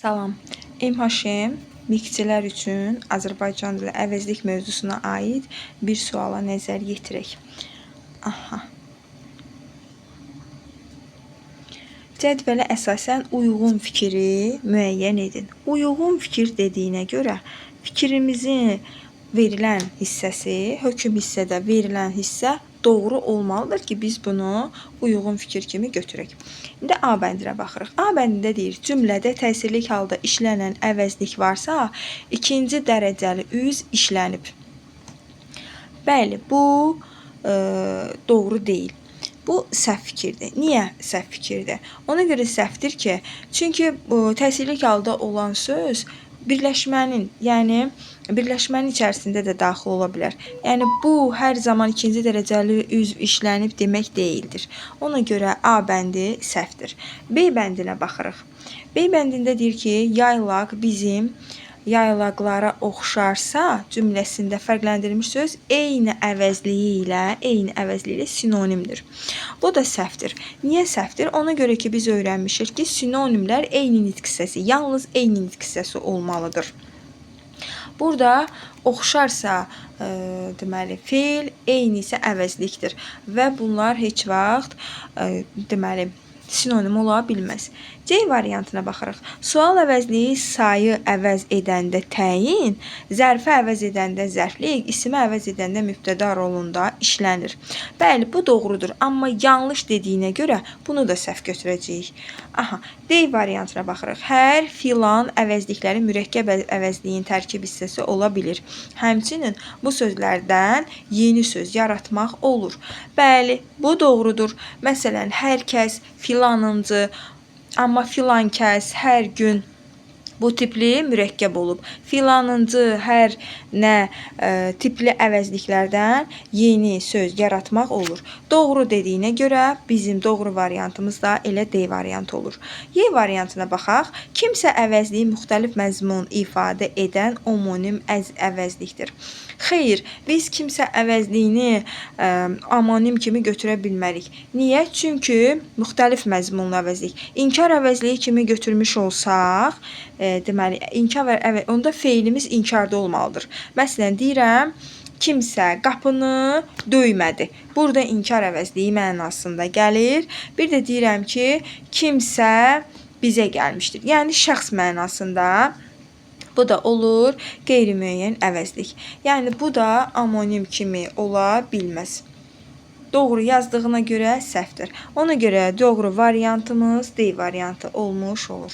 Salam. MHM miskçilər üçün Azərbaycan dili əvəzlik mövzusuna aid bir suala nəzər yetirək. Cədvələ əsasən uyğun fikri müəyyən edin. Uyğun fikir dediyinə görə fikrimizin verilən hissəsi, hökm hissədə verilən hissə doğru olmalıdır ki, biz bunu uyğun fikir kimi götürək. İndi A bəndinə baxırıq. A bəndində deyir, cümlədə təsirli halda işlənən əvəzlik varsa, ikinci dərəcəli üz işlənib. Bəli, bu doğru deyil. Bu səhv fikirdir. Niyə səhv fikirdir? Ona görə səhvdir ki, çünki təsirli halda olan söz birləşmənin içərisində də daxil ola bilər. Yəni, bu hər zaman ikinci dərəcəli üzv işlənib demək deyildir. Ona görə A bəndi səhvdir. B bəndinə baxırıq. B bəndində deyir ki, yaylaq bizim yaylaqlara oxşarsa cümləsində fərqləndirilmiş söz eyni əvəzliyi ilə sinonimdir. Bu da səhvdir. Niyə səhvdir? Ona görə ki, biz öyrənmişik ki, sinonimlər eyni nitq hissəsi, yalnız eyni nitq hissəsi olmalıdır. Burada oxşarsa deməli feil, eyni isə əvəzlikdir və bunlar heç vaxt deməli sinonim ola bilməz. C variantına baxırıq. Sual əvəzliyi sayı əvəz edəndə təyin, zərfi əvəz edəndə zərflik, ismi əvəz edəndə mübtəda rolunda işlənir. Bəli, bu doğrudur, amma yanlış dediyinə görə bunu da səhv götürəcəyik. D variantına baxırıq. Hər filan əvəzlikləri mürəkkəb əvəzliyin tərkib hissəsi ola bilir. Həmçinin bu sözlərdən yeni söz yaratmaq olur. Bəli, bu doğrudur. Məsələn, hər kəs filanıncı, amma filan kəs hər gün bu tipli mürəkkəb olub. Filanıncı, hər nə tipli əvəzliklərdən yeni söz yaratmaq olur. Doğru dediyinə görə bizim doğru variantımız da elə D variantı olur. Y variantına baxaq. Kimsə əvəzliyi müxtəlif məzmun ifadə edən omonim əvəzlikdir. Xeyr, biz kimsə əvəzliyini anonim kimi götürə bilmərik. Niyə? Çünki müxtəlif məzmunlu əvəzlik. İnkar əvəzliyi kimi götürmüş olsaq, deməli, onda feilimiz inkarda olmalıdır. Məsələn, deyirəm, kimsə qapını döymədi. Burada inkar əvəzliyi mənasında gəlir. Bir də deyirəm ki, kimsə bizə gəlmişdir. Yəni, şəxs mənasında. Bu da olur qeyri-müəyyən əvəzlik. Yəni, bu da anonim kimi ola bilməz. Doğru yazdığına görə səhvdir. Ona görə doğru variantımız D variantı olmuş olur.